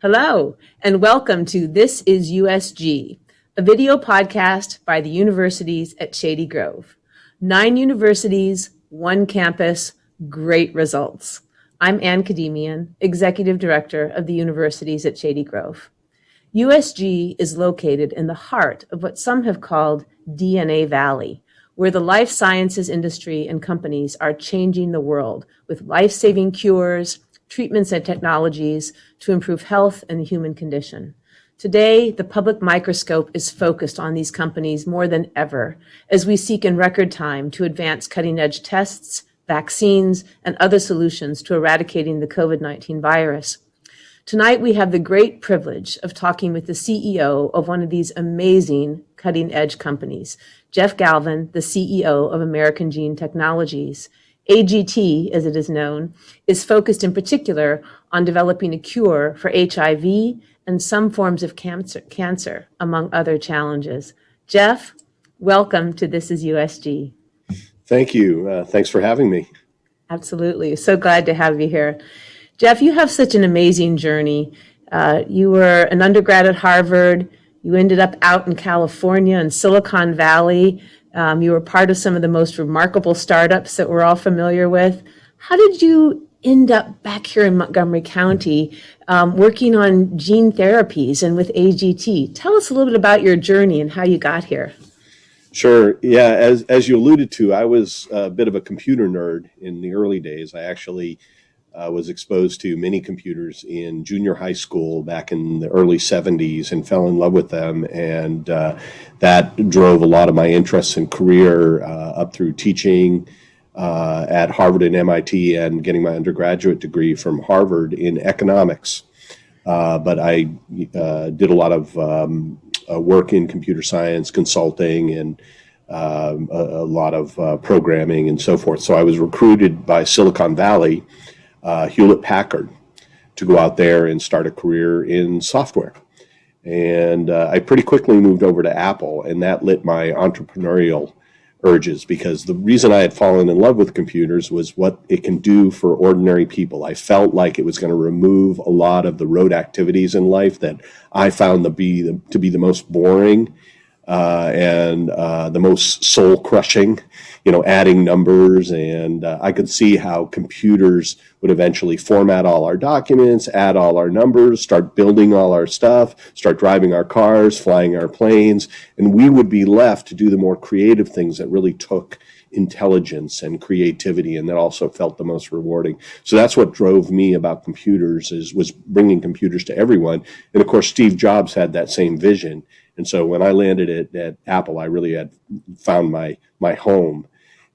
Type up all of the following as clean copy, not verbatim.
Hello, and welcome to This is USG, a video podcast by the universities at Shady Grove. 9 universities, 1 campus, great results. I'm Khademian, Executive Director of the universities at Shady Grove. USG is located in the heart of what some have called DNA Valley, where the life sciences industry and companies are changing the world with life-saving cures, treatments and technologies to improve health and the human condition. Today, the public microscope is focused on these companies more than ever as we seek in record time to advance cutting-edge tests, vaccines, and other solutions to eradicating the COVID-19 virus. Tonight, we have the great privilege of talking with the CEO of one of these amazing cutting-edge companies, Jeff Galvin, the CEO of American Gene Technologies. AGT, as it is known, is focused in particular on developing a cure for HIV and some forms of cancer, among other challenges. Jeff, welcome to This is USG. Thank you. Thanks for having me. Absolutely. So glad to have you here. Jeff, you have such an amazing journey. You were an undergrad at Harvard. You ended up out in California in Silicon Valley. You were part of some of the most remarkable startups that we're all familiar with. How did you end up back here in Montgomery County working on gene therapies and with AGT? Tell us a little bit about your journey and how you got here. Sure. Yeah, as you alluded to, I was a bit of a computer nerd in the early days. I actually was exposed to mini computers in junior high school back in the early 70s and fell in love with them. And that drove a lot of my interests and career up through teaching at Harvard and MIT and getting my undergraduate degree from Harvard in economics. But I did a lot of work in computer science, consulting, and a lot of programming and so forth. So I was recruited by Silicon Valley, Hewlett Packard, to go out there and start a career in software. And I pretty quickly moved over to Apple, and that lit my entrepreneurial urges because the reason I had fallen in love with computers was what it can do for ordinary people. I felt like it was going to remove a lot of the rote activities in life that I found to be the most boring and the most soul-crushing, adding numbers. And I could see how computers would eventually format all our documents, add all our numbers, start building all our stuff, start driving our cars, flying our planes, and we would be left to do the more creative things that really took intelligence and creativity, and that also felt the most rewarding. So that's what drove me about computers was bringing computers to everyone. And of course, Steve Jobs had that same vision. And so when I landed at Apple, I really had found my home.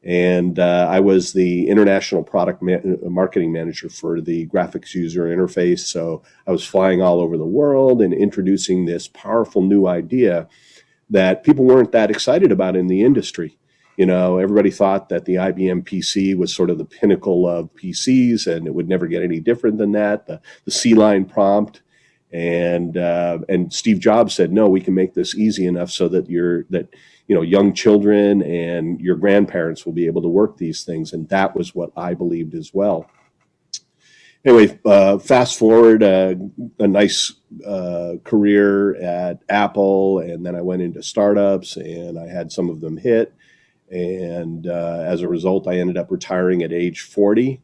And I was the international product marketing manager for the graphics user interface. So I was flying all over the world and introducing this powerful new idea that people weren't that excited about in the industry. Everybody thought that the IBM PC was sort of the pinnacle of PCs, and it would never get any different than that. The C-line prompt. And Steve Jobs said, no, we can make this easy enough so that young children and your grandparents will be able to work these things. And that was what I believed as well. Anyway, fast forward a nice career at Apple, and then I went into startups, and I had some of them hit. And as a result, I ended up retiring at age 40.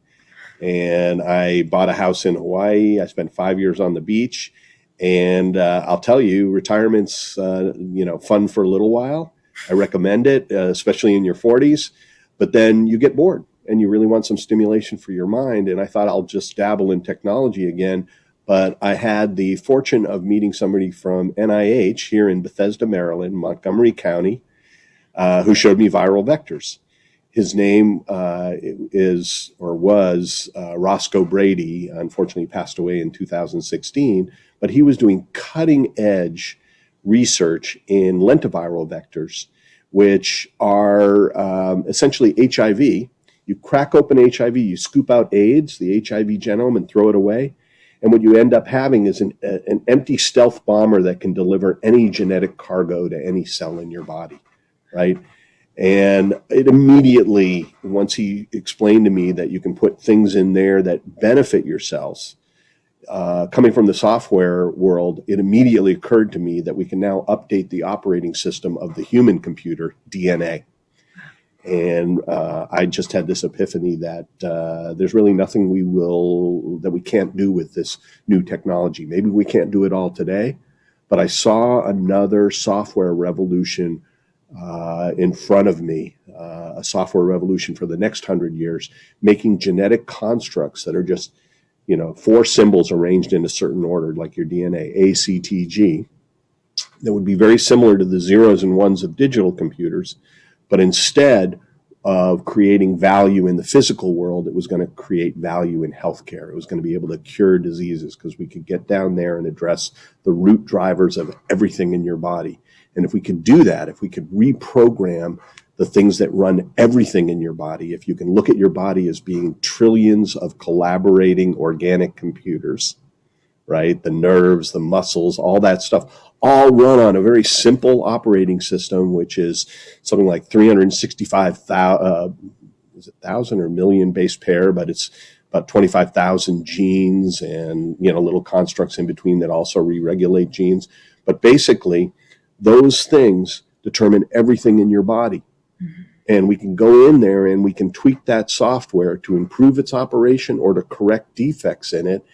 And I bought a house in Hawaii. I spent 5 years on the beach. And I'll tell you, retirement's fun for a little while. I recommend it, especially in your 40s. But then you get bored and you really want some stimulation for your mind. And I thought I'll just dabble in technology again. But I had the fortune of meeting somebody from NIH here in Bethesda, Maryland, Montgomery County, who showed me viral vectors. His name was Roscoe Brady. Unfortunately, passed away in 2016. But he was doing cutting-edge research in lentiviral vectors, which are essentially HIV. You crack open HIV, you scoop out AIDS, the HIV genome, and throw it away. And what you end up having is an empty stealth bomber that can deliver any genetic cargo to any cell in your body, right? And it immediately, once he explained to me that you can put things in there that benefit your cells, coming from the software world, it immediately occurred to me that we can now update the operating system of the human computer, DNA. And I just had this epiphany that there's really nothing that we can't do with this new technology. Maybe we can't do it all today, but I saw another software revolution in front of me, a software revolution for the next 100 years, making genetic constructs that are just, 4 symbols arranged in a certain order, like your DNA, A, C, T, G, that would be very similar to the zeros and ones of digital computers. But instead of creating value in the physical world, it was going to create value in healthcare. It was going to be able to cure diseases because we could get down there and address the root drivers of everything in your body. And if we could do that, if we could reprogram the things that run everything in your body, if you can look at your body as being trillions of collaborating organic computers, right? The nerves, the muscles, all that stuff, all run on a very simple operating system, which is something like 365,000 or million base pair, but it's about 25,000 genes and, little constructs in between that also re-regulate genes. But basically, those things determine everything in your body. Mm-hmm. And we can go in there and we can tweak that software to improve its operation or to correct defects in it.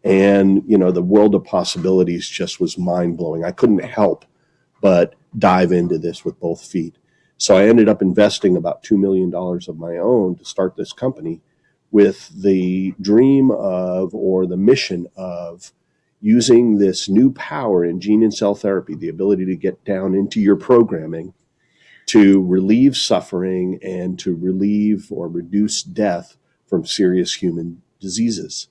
And, the world of possibilities just was mind-blowing. I couldn't help but dive into this with both feet. So I ended up investing about $2 million of my own to start this company with the dream of, or the mission of, using this new power in gene and cell therapy, the ability to get down into your programming to relieve suffering and to relieve or reduce death from serious human diseases.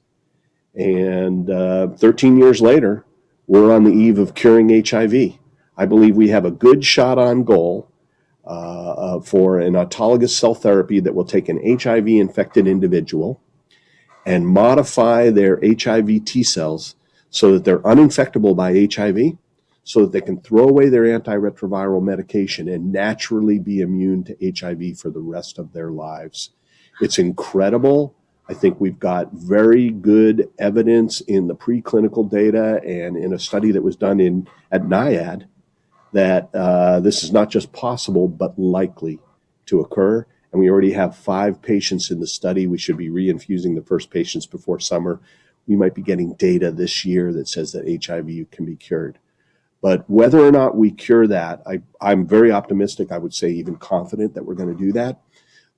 And 13 years later, we're on the eve of curing HIV. I believe we have a good shot on goal for an autologous cell therapy that will take an HIV-infected individual and modify their HIV T cells so that they're uninfectable by HIV, so that they can throw away their antiretroviral medication and naturally be immune to HIV for the rest of their lives. It's incredible. I think we've got very good evidence in the preclinical data and in a study that was done at NIAID that this is not just possible, but likely to occur. And we already have 5 patients in the study. We should be reinfusing the first patients before summer. We might be getting data this year that says that HIV can be cured. But whether or not we cure that, I'm very optimistic, I would say even confident that we're going to do that.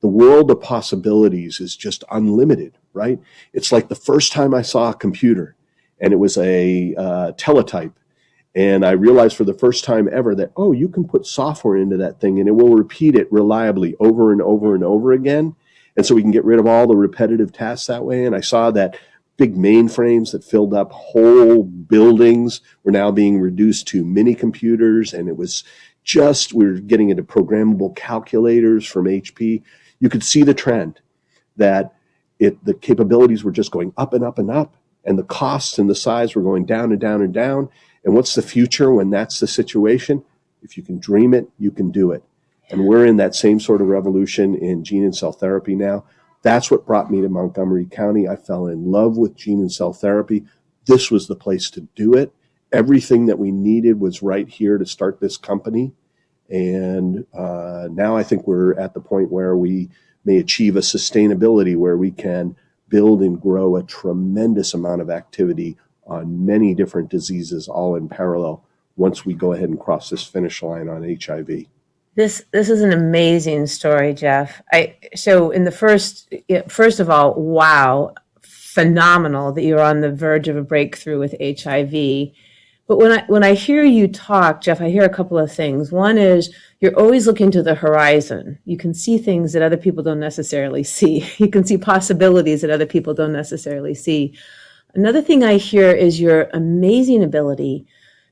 The world of possibilities is just unlimited, right? It's like the first time I saw a computer, and it was a teletype. And I realized for the first time ever that, you can put software into that thing and it will repeat it reliably over and over and over again. And so we can get rid of all the repetitive tasks that way. And I saw that big mainframes that filled up whole buildings were now being reduced to mini computers. And it was just, we were getting into programmable calculators from HP. You could see the trend that the capabilities were just going up and up and up. And the costs and the size were going down and down and down. And what's the future when that's the situation? If you can dream it, you can do it. And we're in that same sort of revolution in gene and cell therapy now. That's what brought me to Montgomery County. I fell in love with gene and cell therapy. This was the place to do it. Everything that we needed was right here to start this company. And now I think we're at the point where we may achieve a sustainability where we can build and grow a tremendous amount of activity on many different diseases, all in parallel, once we go ahead and cross this finish line on HIV. This is an amazing story, Jeff. So in the first of all, wow, phenomenal that you're on the verge of a breakthrough with HIV. But when I hear you talk, Jeff, I hear a couple of things. One is you're always looking to the horizon. You can see things that other people don't necessarily see. You can see possibilities that other people don't necessarily see. Another thing I hear is your amazing ability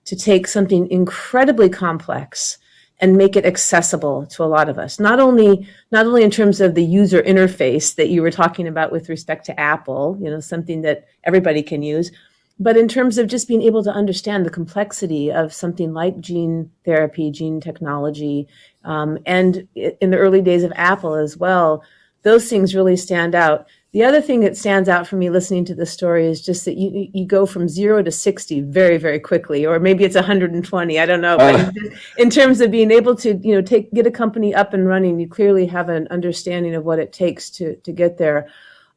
to take something incredibly complex and make it accessible to a lot of us. Not only in terms of the user interface that you were talking about with respect to Apple, something that everybody can use, but in terms of just being able to understand the complexity of something like gene therapy, gene technology, and in the early days of Apple as well, those things really stand out. The other thing that stands out for me listening to this story is just that you go from 0 to 60 very, very quickly, or maybe it's 120, I don't know. But in terms of being able to, get a company up and running, you clearly have an understanding of what it takes to get there.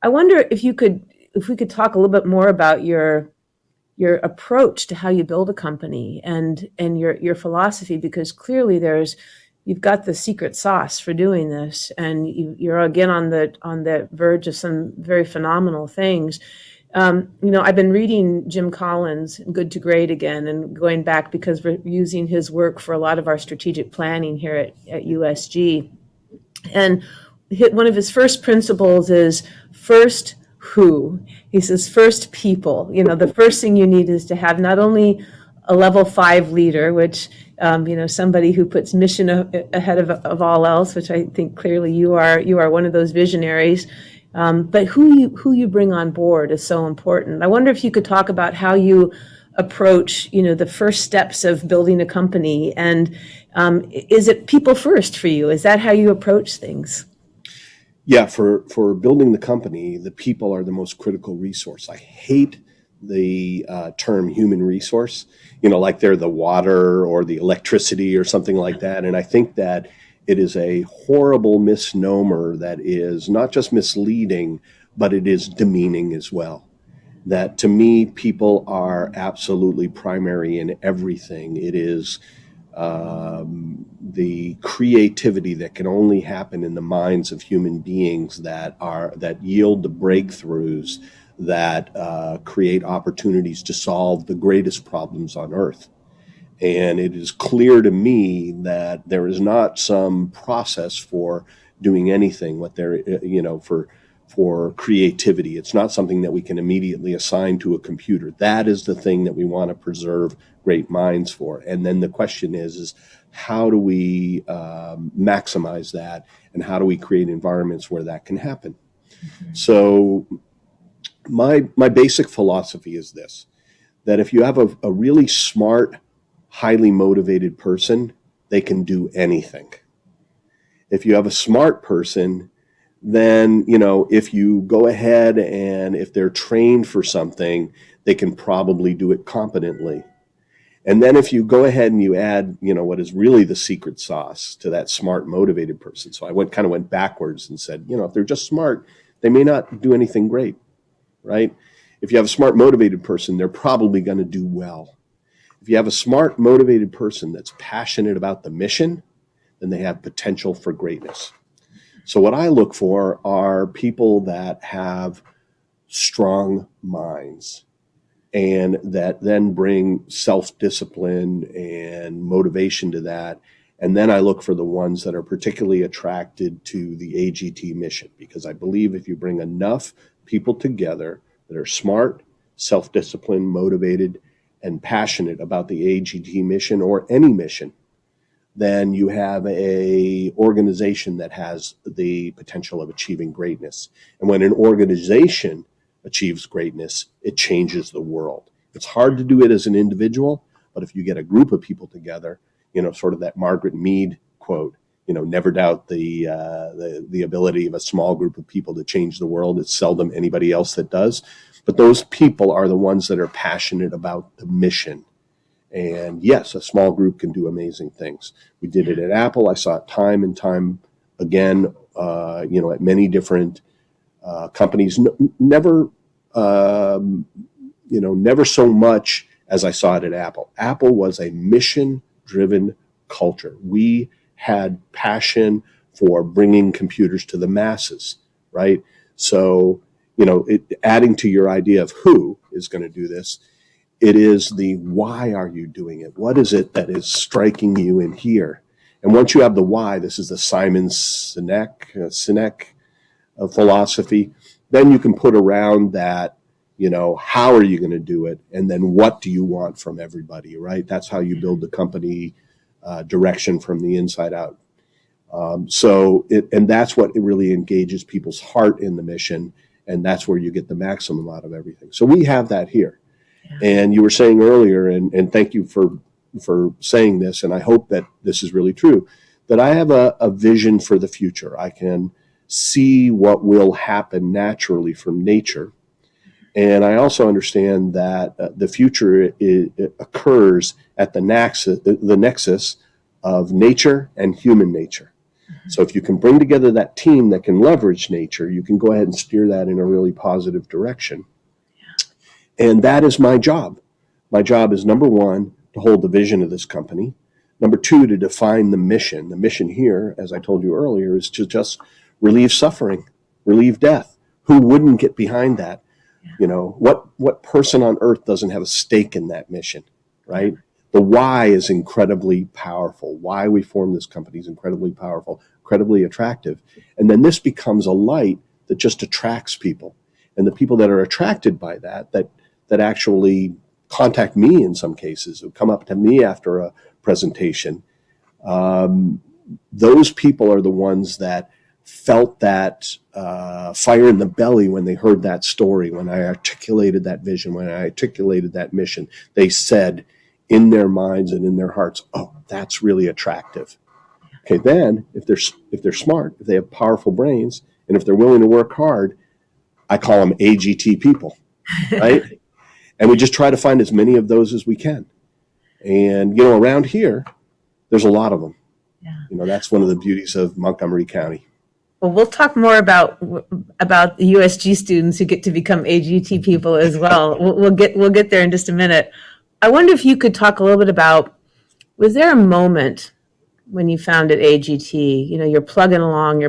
I wonder if we could talk a little bit more about your approach to how you build a company and your philosophy, because clearly you've got the secret sauce for doing this, and you're again on the verge of some very phenomenal things. I've been reading Jim Collins' Good to Great again, and going back because we're using his work for a lot of our strategic planning here at USG. And one of his first principles is first who. He says first people. The first thing you need is to have not only a level 5 leader, which somebody who puts mission ahead of all else, which I think clearly you are one of those visionaries. But who you bring on board is so important. I wonder if you could talk about how you approach, the first steps of building a company, and is it people first for you? Is that how you approach things? Yeah, for building the company, the people are the most critical resource. I hate the term human resource, like they're the water or the electricity or something like that. And I think that it is a horrible misnomer that is not just misleading, but it is demeaning as well. That to me, people are absolutely primary in everything. It is the creativity that can only happen in the minds of human beings that yield the breakthroughs that create opportunities to solve the greatest problems on earth. And it is clear to me that there is not some process for doing anything for creativity. It's not something that we can immediately assign to a computer. That is the thing that we want to preserve great minds for. And then the question is how do we maximize that, and how do we create environments where that can happen? Mm-hmm. So my basic philosophy is this, that if you have a really smart, highly motivated person, they can do anything. If you have a smart person, then, if you go ahead and if they're trained for something, they can probably do it competently. And then if you go ahead and you add, what is really the secret sauce to that smart, motivated person. So I went backwards and said, if they're just smart, they may not do anything great, right? If you have a smart, motivated person, they're probably going to do well. If you have a smart, motivated person that's passionate about the mission, then they have potential for greatness. So what I look for are people that have strong minds and that then bring self-discipline and motivation to that. And then I look for the ones that are particularly attracted to the AGT mission, because I believe if you bring enough people together that are smart, self-disciplined, motivated, and passionate about the AGT mission or any mission, then you have a organization that has the potential of achieving greatness. And when an organization achieves greatness, it changes the world. It's hard to do it as an individual, but if you get a group of people together, sort of that Margaret Mead quote, never doubt the ability of a small group of people to change the world. It's seldom anybody else that does. But those people are the ones that are passionate about the mission. And yes, a small group can do amazing things. We did it at Apple. I saw it time and time again, at many different companies. Never so much as I saw it at Apple. Apple was a mission-driven culture. We had passion for bringing computers to the masses, right? So, adding to your idea of who is going to do this, it is the why are you doing it? What is it that is striking you in here? And once you have the why, this is the Simon Sinek philosophy, then you can put around that, how are you going to do it? And then what do you want from everybody, right? That's how you build the company direction from the inside out. And that's what really engages people's heart in the mission. And that's where you get the maximum out of everything. So we have that here. And you were saying earlier, and thank you for saying this, and I hope that this is really true, that I have a vision for the future. I can see what will happen naturally from nature. And I also understand that the future occurs at the nexus of nature and human nature. So if you can bring together that team that can leverage nature, you can go ahead and steer that in a really positive direction. And that is my job. My job is, number one, to hold the vision of this company. Number two, to define the mission. The mission here, as I told you earlier, is to just relieve suffering, relieve death. Who wouldn't get behind that? You know, what person on earth doesn't have a stake in that mission, right? The why is incredibly powerful. Why we formed this company is incredibly powerful, incredibly attractive. And then this becomes a light that just attracts people. And the people that are attracted by that actually contact me in some cases, who come up to me after a presentation, those people are the ones that felt that fire in the belly when they heard that story, when I articulated that vision, when I articulated that mission. They said in their minds and in their hearts, oh, that's really attractive. Okay, then if they're smart, if they have powerful brains, and if they're willing to work hard, I call them AGT people, right? And we just try to find as many of those as we can. And, you know, around here, there's a lot of them. Yeah. You know, that's one of the beauties of Montgomery County. Well, we'll talk more about the USG students who get to become AGT people as well. We'll get there in just a minute. I wonder if you could talk a little bit about, was there a moment when you founded AGT? You know, you're plugging along.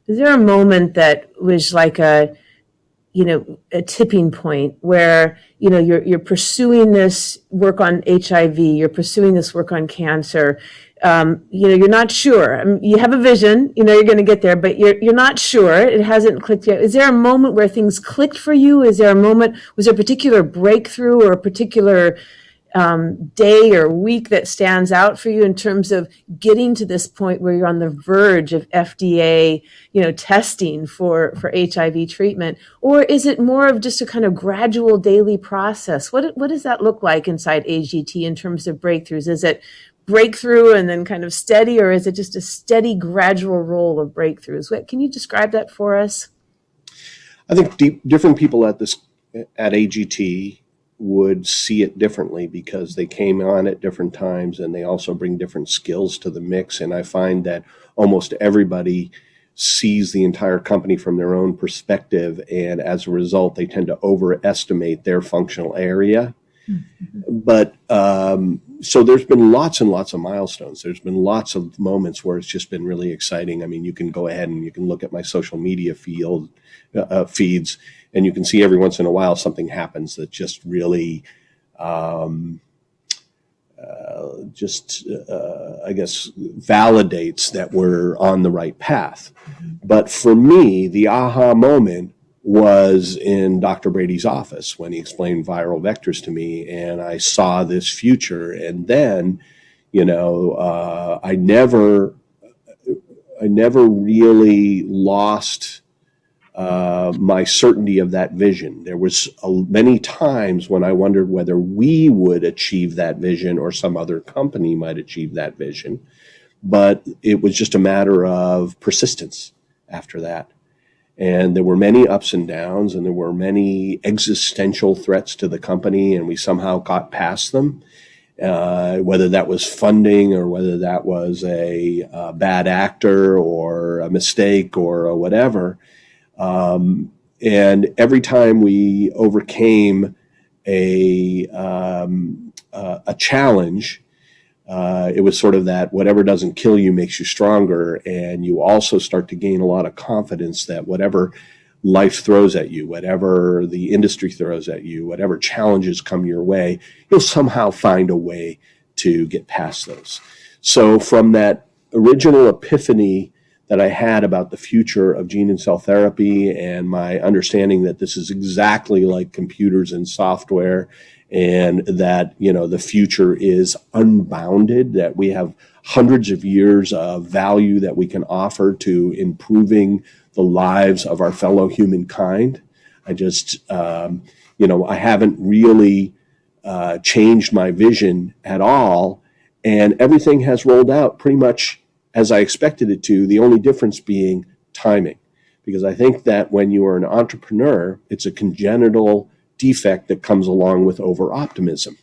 Is there a moment that was like a tipping point where, you know, you're pursuing this work on HIV, you're pursuing this work on cancer, you're not sure. I mean, you have a vision, you know, you're going to get there, but you're not sure. It hasn't clicked yet. Is there a moment where things clicked for you? Was there a particular breakthrough or a particular day or week that stands out for you in terms of getting to this point where you're on the verge of FDA, testing for HIV treatment? Or is it more of just a kind of gradual daily process? What does that look like inside AGT in terms of breakthroughs? Is it breakthrough and then kind of steady, or is it just a steady gradual roll of breakthroughs? Can you describe that for us? I think different people at AGT would see it differently because they came on at different times and they also bring different skills to the mix. And I find that almost everybody sees the entire company from their own perspective, and as a result, they tend to overestimate their functional area. Mm-hmm. But so there's been lots and lots of milestones. There's been lots of moments where it's just been really exciting. I mean, you can go ahead and you can look at my social media feeds, and you can see every once in a while something happens that just really, I guess, validates that we're on the right path. Mm-hmm. But for me, the aha moment was in Dr. Brady's office when he explained viral vectors to me, and I saw this future. And then, I never really lost my certainty of that vision. There was many times when I wondered whether we would achieve that vision or some other company might achieve that vision. But it was just a matter of persistence after that. And there were many ups and downs, and there were many existential threats to the company, and we somehow got past them, whether that was funding or whether that was a bad actor or a mistake or whatever. And every time we overcame a challenge, it was sort of that whatever doesn't kill you makes you stronger. And you also start to gain a lot of confidence that whatever life throws at you, whatever the industry throws at you, whatever challenges come your way, you'll somehow find a way to get past those. So from that original epiphany that I had about the future of gene and cell therapy and my understanding that this is exactly like computers and software, and that, the future is unbounded, that we have hundreds of years of value that we can offer to improving the lives of our fellow humankind. I just, I haven't really changed my vision at all, and everything has rolled out pretty much as I expected it to, the only difference being timing. Because I think that when you are an entrepreneur, it's a congenital defect that comes along with over-optimism.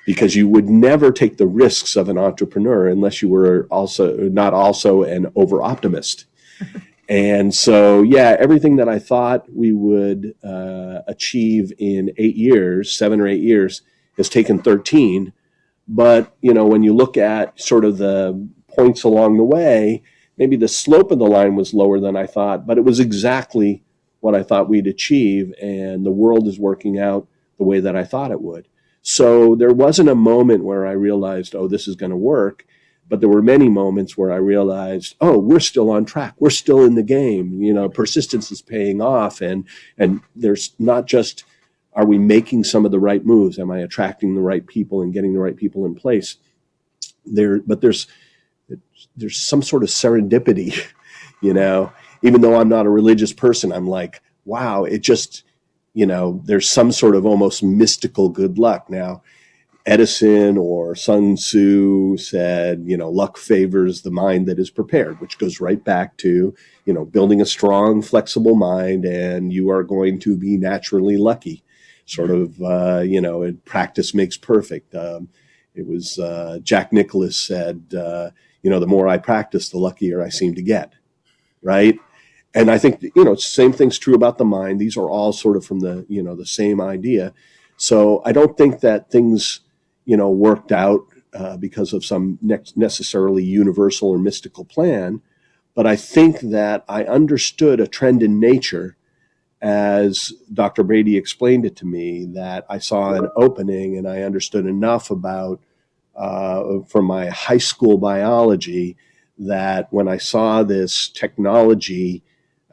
Because you would never take the risks of an entrepreneur unless you were not also an over-optimist. And so, yeah, everything that I thought we would achieve in 8 years, 7 or 8 years, has taken 13. But, when you look at sort of the points along the way, maybe the slope of the line was lower than I thought, but it was exactly what I thought we'd achieve. And the world is working out the way that I thought it would. So there wasn't a moment where I realized, oh, this is going to work. But there were many moments where I realized, oh, we're still on track. We're still in the game. Persistence is paying off. And there's not just, are we making some of the right moves? Am I attracting the right people and getting the right people in place? But there's some sort of serendipity, even though I'm not a religious person, I'm like, wow, it just, there's some sort of almost mystical good luck. Now, Edison or Sun Tzu said, luck favors the mind that is prepared, which goes right back to, building a strong, flexible mind, and you are going to be naturally lucky. Sort of, practice makes perfect. It was Jack Nicklaus said, the more I practice, the luckier I seem to get, right? And I think, same thing's true about the mind. These are all sort of from the, the same idea. So I don't think that things worked out because of some necessarily universal or mystical plan. But I think that I understood a trend in nature as Dr. Brady explained it to me, that I saw an opening and I understood enough about from my high school biology that when I saw this technology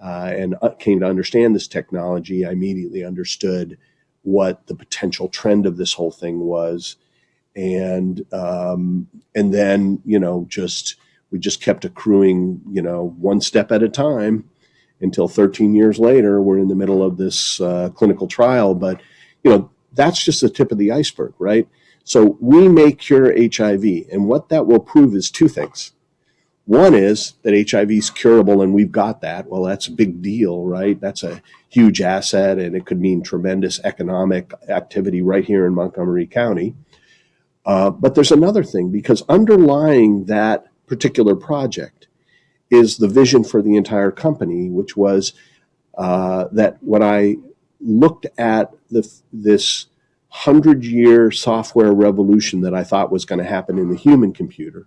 and came to understand this technology, I immediately understood what the potential trend of this whole thing was. And then, we just kept accruing, one step at a time until 13 years later, we're in the middle of this clinical trial. But, that's just the tip of the iceberg, right? So we may cure HIV. And what that will prove is two things. One is that HIV is curable and we've got that. Well, that's a big deal, right? That's a huge asset and it could mean tremendous economic activity right here in Montgomery County. But there's another thing, because underlying that particular project is the vision for the entire company, which was that when I looked at this 100-year software revolution that I thought was going to happen in the human computer,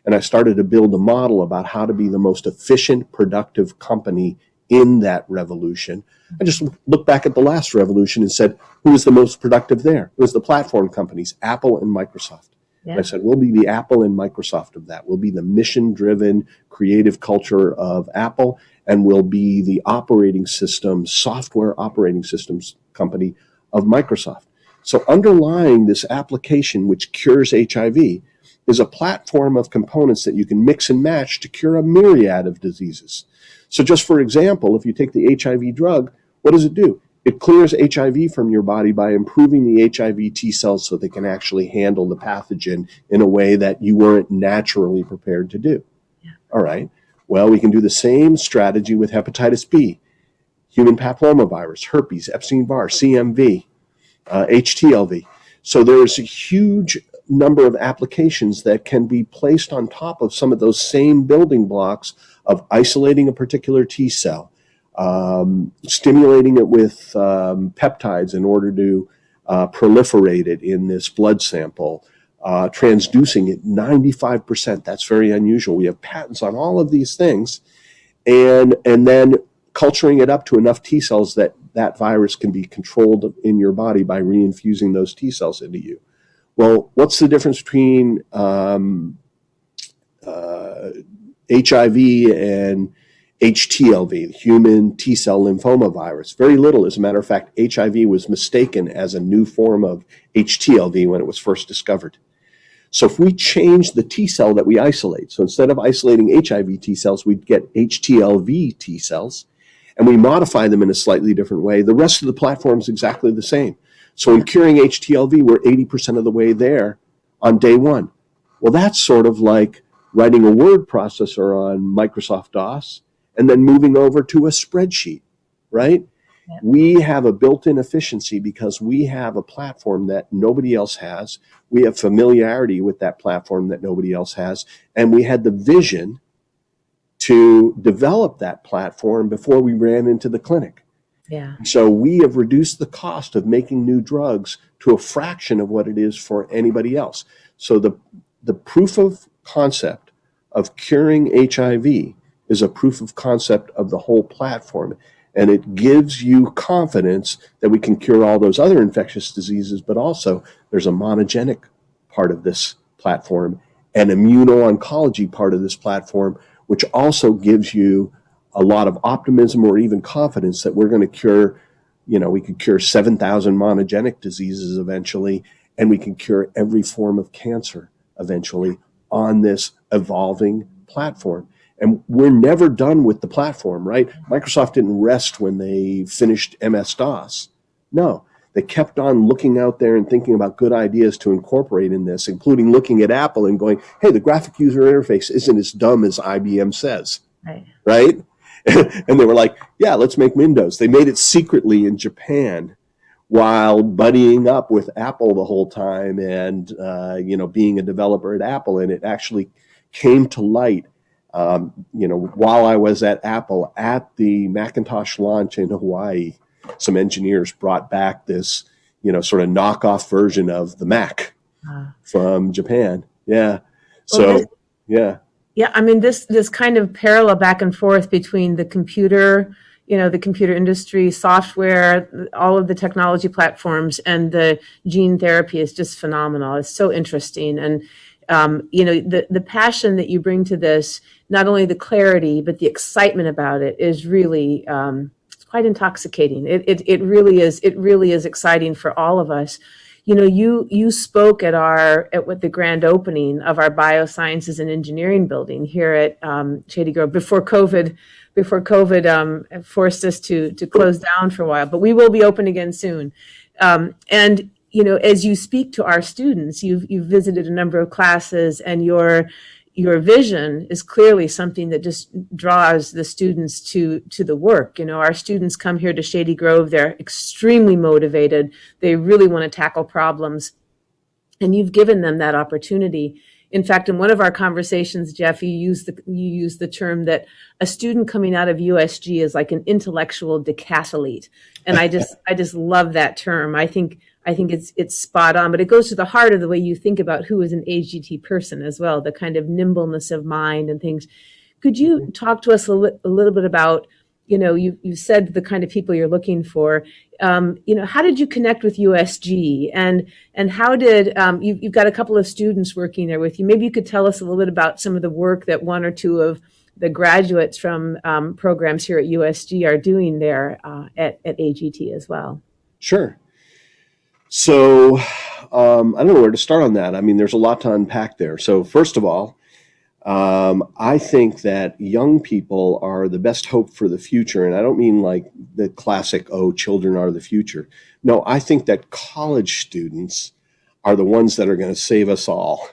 and I started to build a model about how to be the most efficient, productive company in that revolution, I just looked back at the last revolution and said, who was the most productive there? It was the platform companies, Apple and Microsoft. Yeah. And I said, we'll be the Apple and Microsoft of that. We'll be the mission-driven, creative culture of Apple, and we'll be the operating system, software operating systems company of Microsoft. So underlying this application, which cures HIV, is a platform of components that you can mix and match to cure a myriad of diseases. So just for example, if you take the HIV drug, what does it do? It clears HIV from your body by improving the HIV T cells so they can actually handle the pathogen in a way that you weren't naturally prepared to do. Yeah. All right. Well, we can do the same strategy with hepatitis B, human papillomavirus, herpes, Epstein-Barr, CMV, HTLV. So there's a huge number of applications that can be placed on top of some of those same building blocks of isolating a particular T cell, stimulating it with peptides in order to proliferate it in this blood sample, transducing it 95%. That's very unusual. We have patents on all of these things, and then culturing it up to enough T cells that that virus can be controlled in your body by reinfusing those T cells into you. Well, what's the difference between HIV and HTLV, human T-cell lymphoma virus? Very little. As a matter of fact, HIV was mistaken as a new form of HTLV when it was first discovered. So if we change the T-cell that we isolate, so instead of isolating HIV T-cells, we'd get HTLV T-cells, and we modify them in a slightly different way, the rest of the platform is exactly the same. So in curing HTLV, we're 80% of the way there on day one. Well, that's sort of like writing a word processor on Microsoft DOS and then moving over to a spreadsheet, right? Yeah. We have a built-in efficiency because we have a platform that nobody else has. We have familiarity with that platform that nobody else has. And we had the vision to develop that platform before we ran into the clinic. Yeah. So we have reduced the cost of making new drugs to a fraction of what it is for anybody else. So the proof of concept of curing HIV is a proof of concept of the whole platform. And it gives you confidence that we can cure all those other infectious diseases, but also there's a monogenic part of this platform and immuno-oncology part of this platform, which also gives you a lot of optimism or even confidence that we're going to cure, we could cure 7,000 monogenic diseases eventually, and we can cure every form of cancer eventually on this evolving platform. And we're never done with the platform, right? Microsoft didn't rest when they finished MS-DOS. No, they kept on looking out there and thinking about good ideas to incorporate in this, including looking at Apple and going, hey, the graphic user interface isn't as dumb as IBM says, right? And they were like, yeah, let's make Windows. They made it secretly in Japan while buddying up with Apple the whole time and, being a developer at Apple. And it actually came to light while I was at Apple at the Macintosh launch in Hawaii. Some engineers brought back this, sort of knockoff version of the Mac from Japan. Yeah. So, yeah. Yeah, I mean, this kind of parallel back and forth between the computer industry, software, all of the technology platforms, and the gene therapy is just phenomenal. It's so interesting. And, the passion that you bring to this, not only the clarity, but the excitement about it is really it's quite intoxicating. It really is. It really is exciting for all of us. You spoke at the grand opening of our biosciences and engineering building here at Shady Grove before COVID forced us to close down for a while, but we will be open again soon. And as you speak to our students, you've visited a number of classes, and your vision is clearly something that just draws the students to the work. Our students come here to Shady Grove. They're extremely motivated. They really want to tackle problems, and you've given them that opportunity. In fact, in one of our conversations, Jeff, you used the term that a student coming out of USG is like an intellectual decathlete, and I just love that term. I think it's spot on, but it goes to the heart of the way you think about who is an AGT person as well, the kind of nimbleness of mind and things. Could you talk to us a little bit about, you said the kind of people you're looking for. How did you connect with USG, and how did you've got a couple of students working there with you? Maybe you could tell us a little bit about some of the work that one or two of the graduates from programs here at USG are doing there at AGT as well. Sure. So I don't know where to start on that. I mean, there's a lot to unpack there. So first of all, I think that young people are the best hope for the future. And I don't mean like the classic, children are the future. No, I think that college students are the ones that are going to save us all.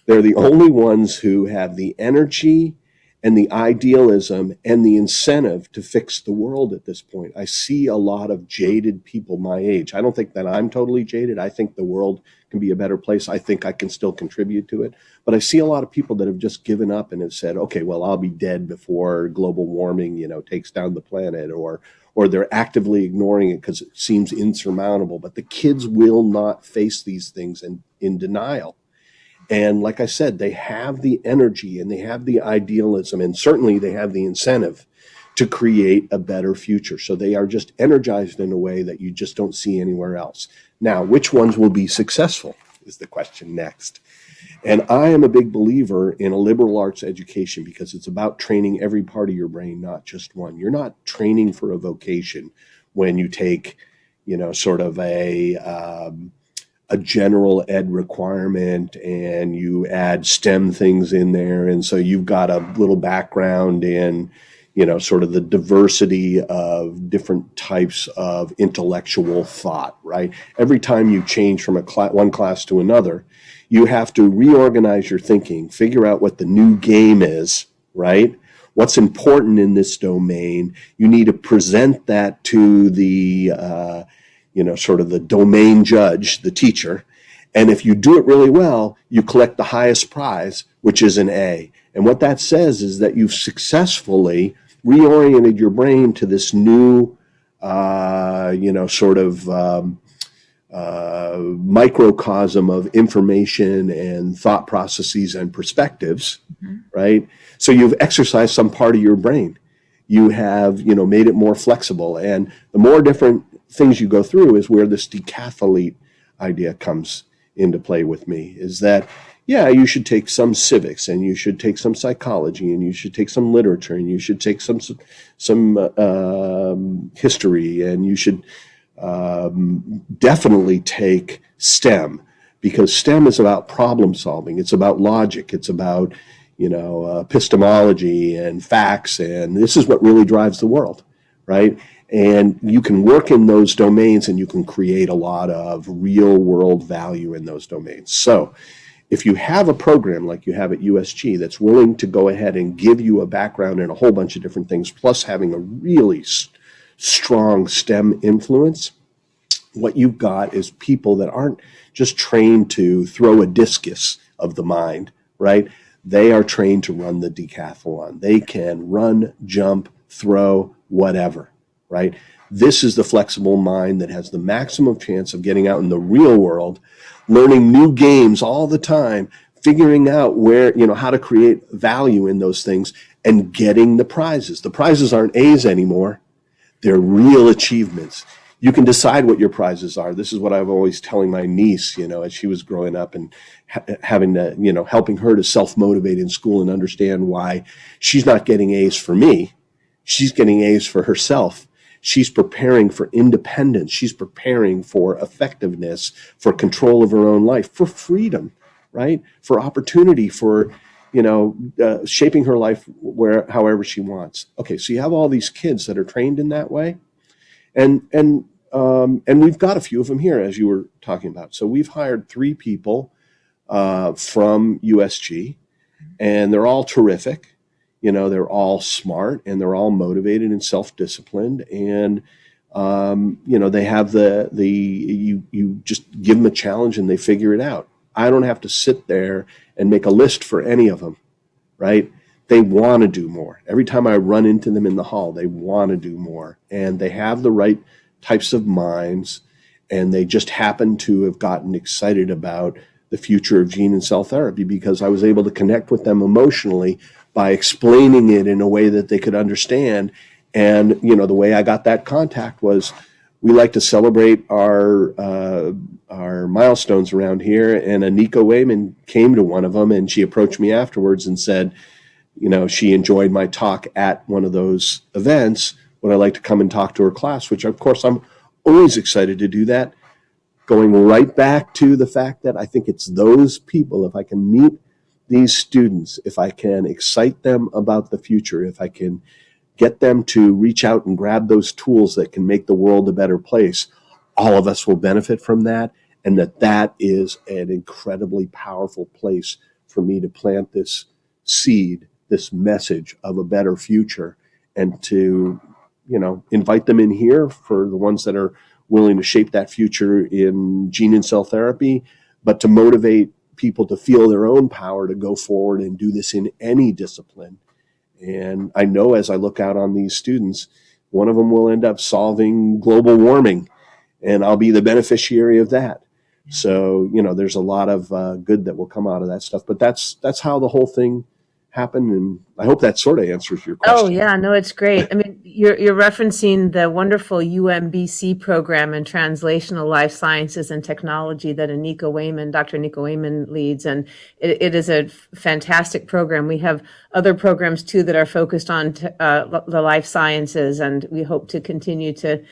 They're the only ones who have the energy and the idealism and the incentive to fix the world at this point. I see a lot of jaded people my age. I don't think that I'm totally jaded. I think the world can be a better place. I think I can still contribute to it. But I see a lot of people that have just given up and have said, okay, well, I'll be dead before global warming, takes down the planet, or they're actively ignoring it because it seems insurmountable. But the kids will not face these things in denial. And like I said, they have the energy and they have the idealism, and certainly they have the incentive to create a better future. So they are just energized in a way that you just don't see anywhere else. Now, which ones will be successful is the question next. And I am a big believer in a liberal arts education because it's about training every part of your brain, not just one. You're not training for a vocation when you take, sort of a general ed requirement and you add STEM things in there. And so you've got a little background in, sort of the diversity of different types of intellectual thought, right? Every time you change from one class to another, you have to reorganize your thinking, figure out what the new game is, right? what's important in this domain. You need to present that to the, sort of the domain judge, the teacher. And if you do it really well, you collect the highest prize, which is an A. And what that says is that you've successfully reoriented your brain to this new, microcosm of information and thought processes and perspectives, right? So you've exercised some part of your brain. You have, made it more flexible. And the more different things you go through is where this decathlete idea comes into play with me, is that, yeah, you should take some civics, and you should take some psychology, and you should take some literature, and you should take some history, and you should definitely take STEM, because STEM is about problem solving. It's about logic. It's about, epistemology and facts, and this is what really drives the world, right? And you can work in those domains, and you can create a lot of real world value in those domains. So if you have a program like you have at USG that's willing to go ahead and give you a background in a whole bunch of different things, plus having a really strong STEM influence, what you've got is people that aren't just trained to throw a discus of the mind, right? They are trained to run the decathlon. They can run, jump, throw, whatever, right? This is the flexible mind that has the maximum chance of getting out in the real world, learning new games all the time, figuring out where, how to create value in those things, and getting the prizes. The prizes aren't A's anymore. They're real achievements. You can decide what your prizes are. This is what I've always telling my niece, as she was growing up, and having to, helping her to self-motivate in school and understand why she's not getting A's for me. She's getting A's for herself. She's preparing for independence. She's preparing for effectiveness, for control of her own life, for freedom, right? For opportunity, for, shaping her life however she wants. Okay, so you have all these kids that are trained in that way. And we've got a few of them here, as you were talking about. So we've hired 3 people from USG, and they're all terrific. They're all smart, and they're all motivated and self-disciplined. And, they have you just give them a challenge and they figure it out. I don't have to sit there and make a list for any of them, right? They want to do more. Every time I run into them in the hall, they want to do more. And they have the right types of minds, and they just happen to have gotten excited about the future of gene and cell therapy, because I was able to connect with them emotionally by explaining it in a way that they could understand. And, the way I got that contact was, we like to celebrate our milestones around here. And Anika Wayman came to one of them, and she approached me afterwards and said, she enjoyed my talk at one of those events. Would I like to come and talk to her class? Which, of course, I'm always excited to do that. Going right back to the fact that I think it's those people, if I can meet these students, if I can excite them about the future, if I can get them to reach out and grab those tools that can make the world a better place, all of us will benefit from that. And that is an incredibly powerful place for me to plant this seed, this message of a better future, and to, invite them in here for the ones that are willing to shape that future in gene and cell therapy, but to motivate people to feel their own power to go forward and do this in any discipline. And I know, as I look out on these students, one of them will end up solving global warming, and I'll be the beneficiary of that. So, there's a lot of good that will come out of that stuff. But that's how the whole thing happened, and I hope that sort of answers your question. Oh, yeah, no, it's great. I mean, you're referencing the wonderful UMBC program in translational life sciences and technology that Dr. Anika Wayman leads, and it is a fantastic program. We have other programs too that are focused on the life sciences, and we hope to continue to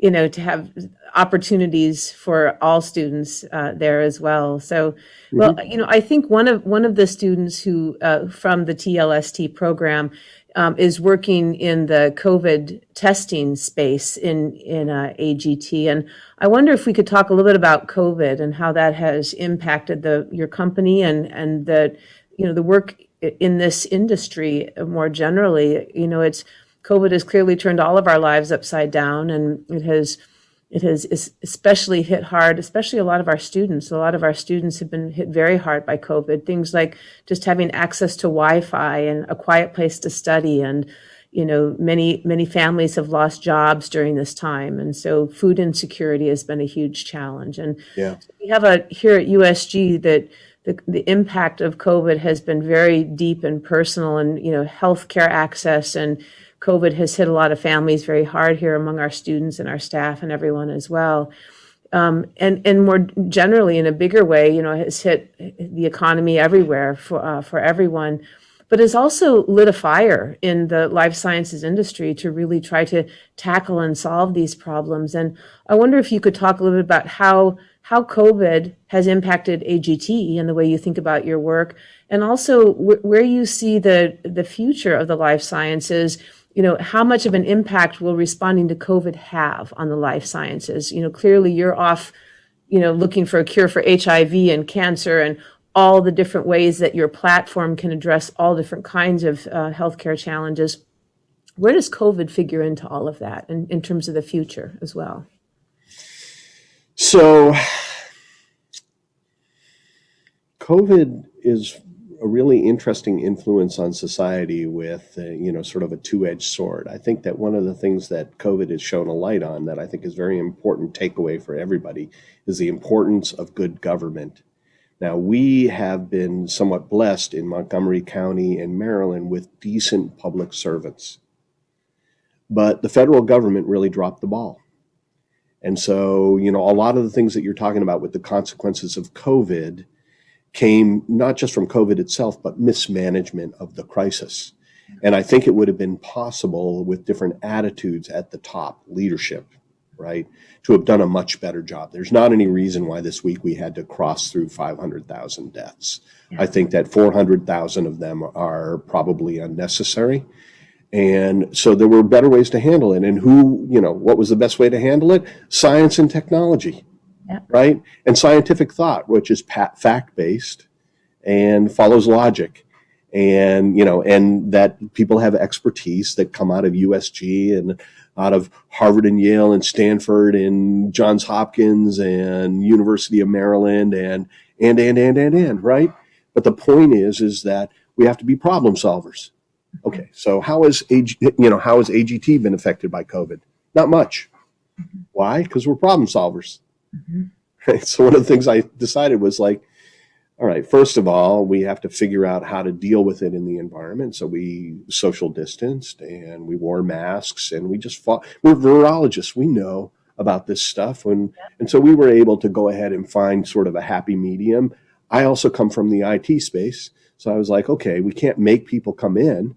have opportunities for all students there as well. So, well, I think one of the students who from the TLST program is working in the COVID testing space in AGT, and I wonder if we could talk a little bit about COVID and how that has impacted your company and the the work in this industry more generally. COVID has clearly turned all of our lives upside down, and it has especially hit hard, especially a lot of our students. A lot of our students have been hit very hard by COVID. Things like just having access to Wi-Fi and a quiet place to study. And, many families have lost jobs during this time. And so food insecurity has been a huge challenge. And Yeah. we have here at USG that the impact of COVID has been very deep and personal, and, healthcare access, and COVID has hit a lot of families very hard here among our students and our staff and everyone as well. And more generally, in a bigger way, it has hit the economy everywhere for everyone, but it's also lit a fire in the life sciences industry to really try to tackle and solve these problems. And I wonder if you could talk a little bit about how COVID has impacted AGT and the way you think about your work, and also where you see the future of the life sciences. How much of an impact will responding to COVID have on the life sciences? Clearly you're off, looking for a cure for HIV and cancer and all the different ways that your platform can address all different kinds of healthcare challenges. Where does COVID figure into all of that in terms of the future as well? So COVID is a really interesting influence on society with, sort of a two-edged sword. I think that one of the things that COVID has shown a light on that I think is very important takeaway for everybody is the importance of good government. Now, we have been somewhat blessed in Montgomery County and Maryland with decent public servants, but the federal government really dropped the ball. And so, a lot of the things that you're talking about with the consequences of COVID came not just from COVID itself, but mismanagement of the crisis. And I think it would have been possible with different attitudes at the top, leadership, right, to have done a much better job. There's not any reason why this week we had to cross through 500,000 deaths. I think that 400,000 of them are probably unnecessary. And so there were better ways to handle it. And what was the best way to handle it? Science and technology. Yeah. Right? And scientific thought, which is fact-based and follows logic. And, and that people have expertise that come out of USG and out of Harvard and Yale and Stanford and Johns Hopkins and University of Maryland and, right? But the point is that we have to be problem solvers. Okay. So how has AGT been affected by COVID? Not much. Why? Because we're problem solvers. Right? So one of the things I decided was all right, first of all, we have to figure out how to deal with it in the environment. So we social distanced and we wore masks and we just fought. We're virologists. We know about this stuff. And so we were able to go ahead and find sort of a happy medium. I also come from the IT space. So I was like, okay, we can't make people come in.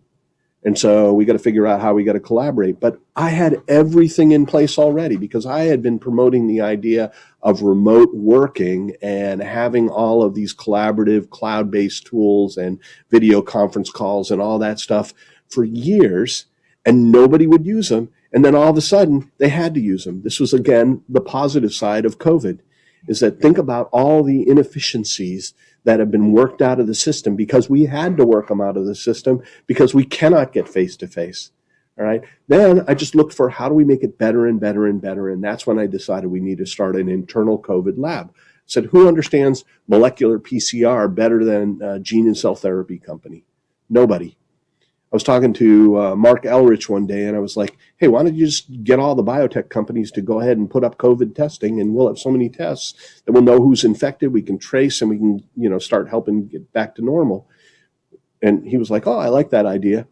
And so we got to figure out how we got to collaborate. But I had everything in place already because I had been promoting the idea of remote working and having all of these collaborative cloud-based tools and video conference calls and all that stuff for years, and nobody would use them. And then all of a sudden they had to use them. This was, again, the positive side of COVID, is that think about all the inefficiencies that have been worked out of the system because we had to work them out of the system because we cannot get face to face. All right. Then I just looked for how do we make it better and better and better. And that's when I decided we need to start an internal COVID lab. I said, who understands molecular PCR better than a gene and cell therapy company? Nobody. I was talking to Mark Elrich one day and I was like, hey, why don't you just get all the biotech companies to go ahead and put up COVID testing, and we'll have so many tests that we'll know who's infected, we can trace, and we can, start helping get back to normal. And he was like, oh, I like that idea.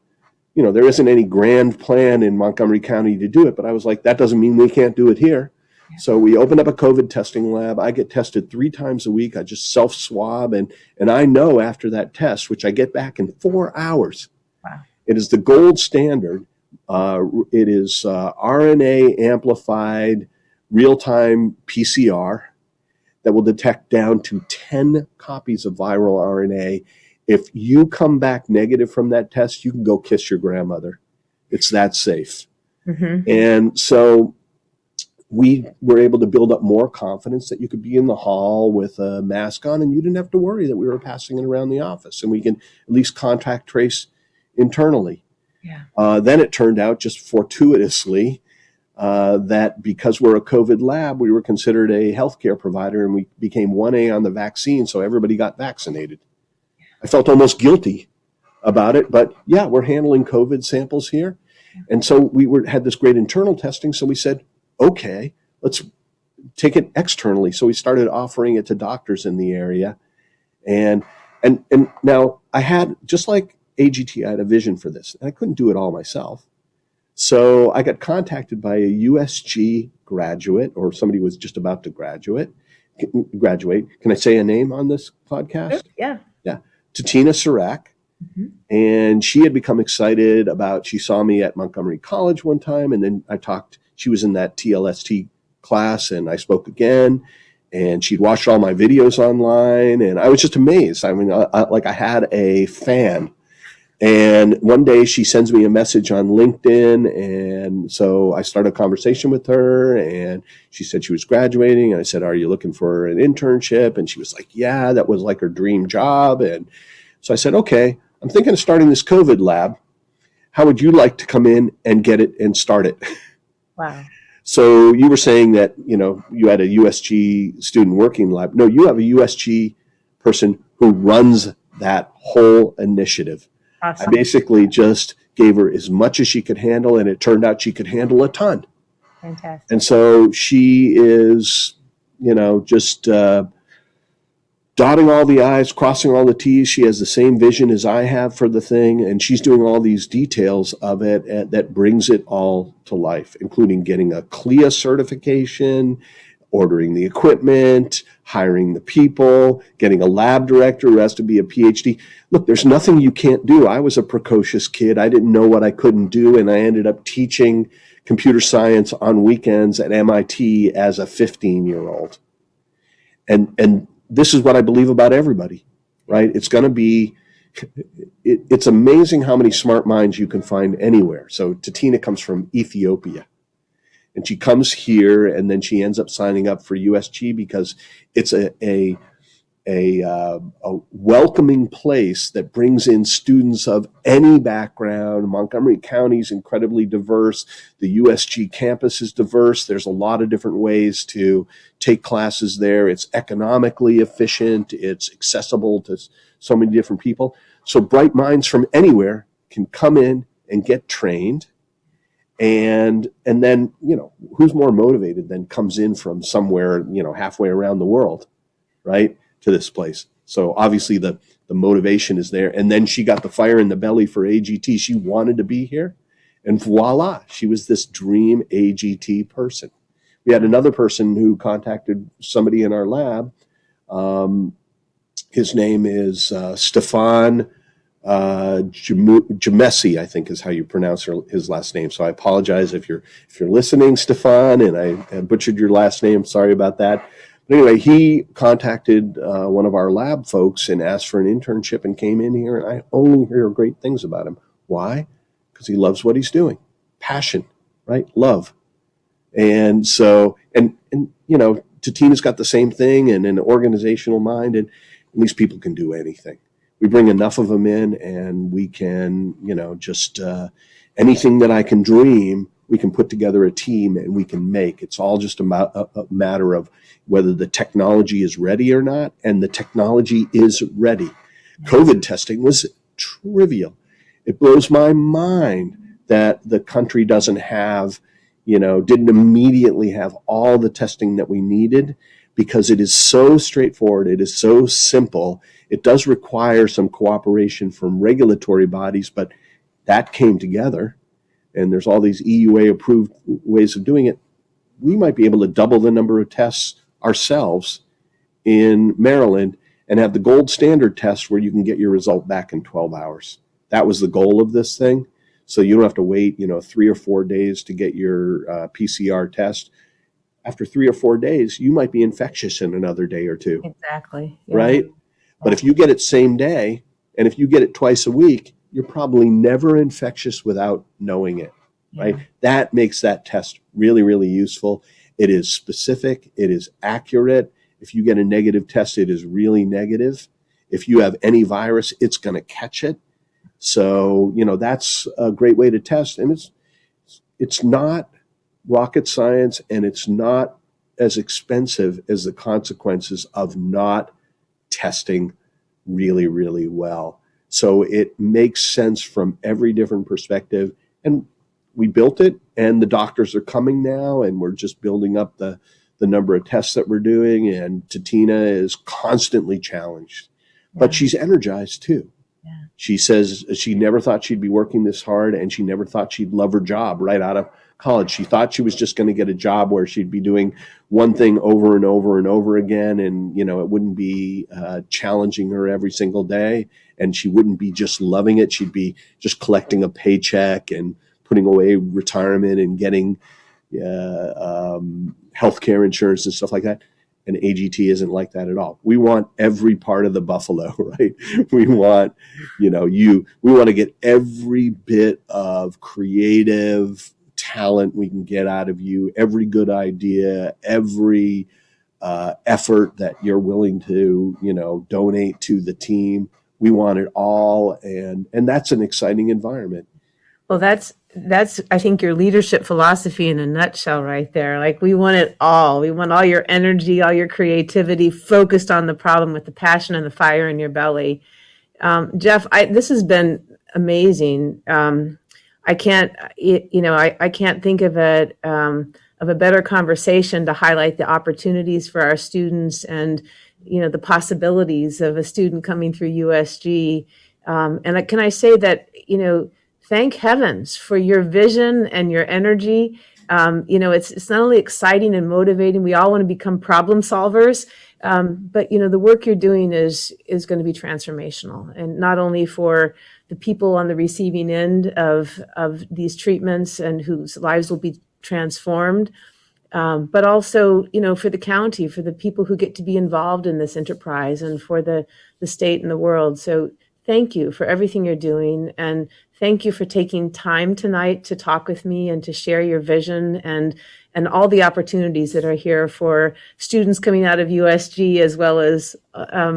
There isn't any grand plan in Montgomery County to do it, but I was like, that doesn't mean we can't do it here. So we opened up a COVID testing lab. I get tested 3 times a week. I just self-swab, and I know after that test, which I get back in 4 hours, wow. It is the gold standard. It is RNA amplified real-time PCR that will detect down to 10 copies of viral RNA. If you come back negative from that test, you can go kiss your grandmother. It's that safe. Mm-hmm. And so we were able to build up more confidence that you could be in the hall with a mask on and you didn't have to worry that we were passing it around the office, and we can at least contact trace internally. Yeah. Then it turned out, just fortuitously, that because we're a COVID lab, we were considered a healthcare provider, and we became 1A on the vaccine, so everybody got vaccinated. I felt almost guilty about it, but yeah, we're handling COVID samples here. And so had this great internal testing, so we said, okay, let's take it externally. So we started offering it to doctors in the area. And now I had, just like AGT, I had a vision for this, and I couldn't do it all myself. So I got contacted by a USG graduate, or somebody who was just about to graduate. Can I say a name on this podcast? Yeah. Yeah. Tatina Sirac. Mm-hmm. And she had become excited she saw me at Montgomery College one time, and then she was in that TLST class, and I spoke again, and she'd watched all my videos online, and I was just amazed. I mean, I had a fan. And one day she sends me a message on LinkedIn, and so I started a conversation with her, and she said she was graduating, and I said, are you looking for an internship? And she was like, yeah, that was like her dream job. And so I said, okay, I'm thinking of starting this COVID lab. How would you like to come in and get it and start it? Wow. So you were saying that, you had a USG student working lab. No, you have a USG person who runs that whole initiative. Awesome. I basically just gave her as much as she could handle, and it turned out she could handle a ton. Fantastic. And so she is, just dotting all the I's, crossing all the T's. She has the same vision as I have for the thing, and she's doing all these details of it that brings it all to life, including getting a CLIA certification, ordering the equipment, hiring the people, getting a lab director who has to be a PhD. Look, there's nothing you can't do. I was a precocious kid. I didn't know what I couldn't do, and I ended up teaching computer science on weekends at MIT as a 15-year-old. And this is what I believe about everybody, right? It's going to be, it's amazing how many smart minds you can find anywhere. So Tatina comes from Ethiopia. And she comes here, and then she ends up signing up for USG because it's a welcoming place that brings in students of any background. Montgomery County is incredibly diverse. The USG campus is diverse. There's a lot of different ways to take classes there. It's economically efficient. It's accessible to so many different people. So bright minds from anywhere can come in and get trained. And then, who's more motivated than comes in from somewhere, halfway around the world, right, to this place. So obviously the motivation is there. And then she got the fire in the belly for AGT. She wanted to be here. And voila, she was this dream AGT person. We had another person who contacted somebody in our lab. His name is Stefan Jamesi, I think is how you pronounce his last name. So I apologize if you're listening, Stefan, and I butchered your last name. Sorry about that. But anyway, he contacted one of our lab folks and asked for an internship and came in here, and I only hear great things about him. Why? Because he loves what he's doing. Passion, right? Love. And so, and Tatina's got the same thing, and an organizational mind, and these people can do anything. We bring enough of them in, and we can, just anything that I can dream, we can put together a team and we can make. It's all just a matter of whether the technology is ready or not, and the technology is ready. COVID testing was trivial. It blows my mind that the country doesn't have, didn't immediately have all the testing that we needed, because it is so straightforward. It is so simple. It does require some cooperation from regulatory bodies, but that came together, and there's all these EUA approved ways of doing it. We might be able to double the number of tests ourselves in Maryland and have the gold standard test where you can get your result back in 12 hours. That was the goal of this thing. So you don't have to wait, 3 or 4 days to get your PCR test. After 3 or 4 days, you might be infectious in another day or two. Exactly. Yeah. Right? But if you get it same day, and if you get it twice a week, you're probably never infectious without knowing it, right? Yeah. That makes that test really, really useful. It is specific. It is accurate. If you get a negative test, it is really negative. If you have any virus, it's going to catch it. So, that's a great way to test. And it's not rocket science, and it's not as expensive as the consequences of not testing really, really well. So it makes sense from every different perspective. And we built it, and the doctors are coming now, and we're just building up the number of tests that we're doing. And Tatina is constantly challenged, but she's energized too. Yeah. She says she never thought she'd be working this hard, and she never thought she'd love her job right out of college. She thought she was just going to get a job where she'd be doing one thing over and over and over again, and it wouldn't be challenging her every single day, and she wouldn't be just loving it. She'd be just collecting a paycheck and putting away retirement and getting healthcare insurance and stuff like that. And AGT isn't like that at all. We want every part of the buffalo, right? We want, we want to get every bit of creative talent we can get out of you, every good idea, every effort that you're willing to, donate to the team. We want it all. And that's an exciting environment. Well, that's I think your leadership philosophy in a nutshell right there. Like, we want it all. We want all your energy, all your creativity focused on the problem with the passion and the fire in your belly. Jeff, this has been amazing. I can't think of a better conversation to highlight the opportunities for our students and, the possibilities of a student coming through USG. And can I say that, thank heavens for your vision and your energy. It's not only exciting and motivating. We all want to become problem solvers, but the work you're doing is going to be transformational, and not only for the people on the receiving end of these treatments and whose lives will be transformed, but also for the county, for the people who get to be involved in this enterprise, and for the state and the world. So thank you for everything you're doing, and thank you for taking time tonight to talk with me and to share your vision and all the opportunities that are here for students coming out of USG as well as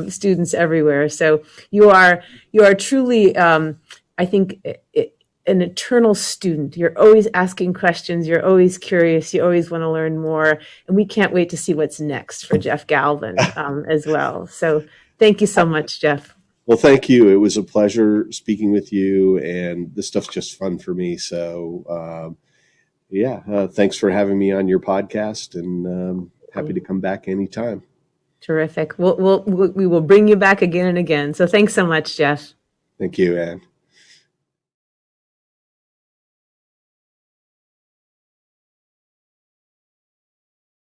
students everywhere. So you are truly, I think, an eternal student. You're always asking questions. You're always curious. You always want to learn more. And we can't wait to see what's next for Jeff Galvin as well. So thank you so much, Jeff. Well, thank you. It was a pleasure speaking with you, and this stuff's just fun for me. So, thanks for having me on your podcast, and happy to come back anytime. Terrific. We will bring you back again and again. So thanks so much, Jeff. Thank you, Ann.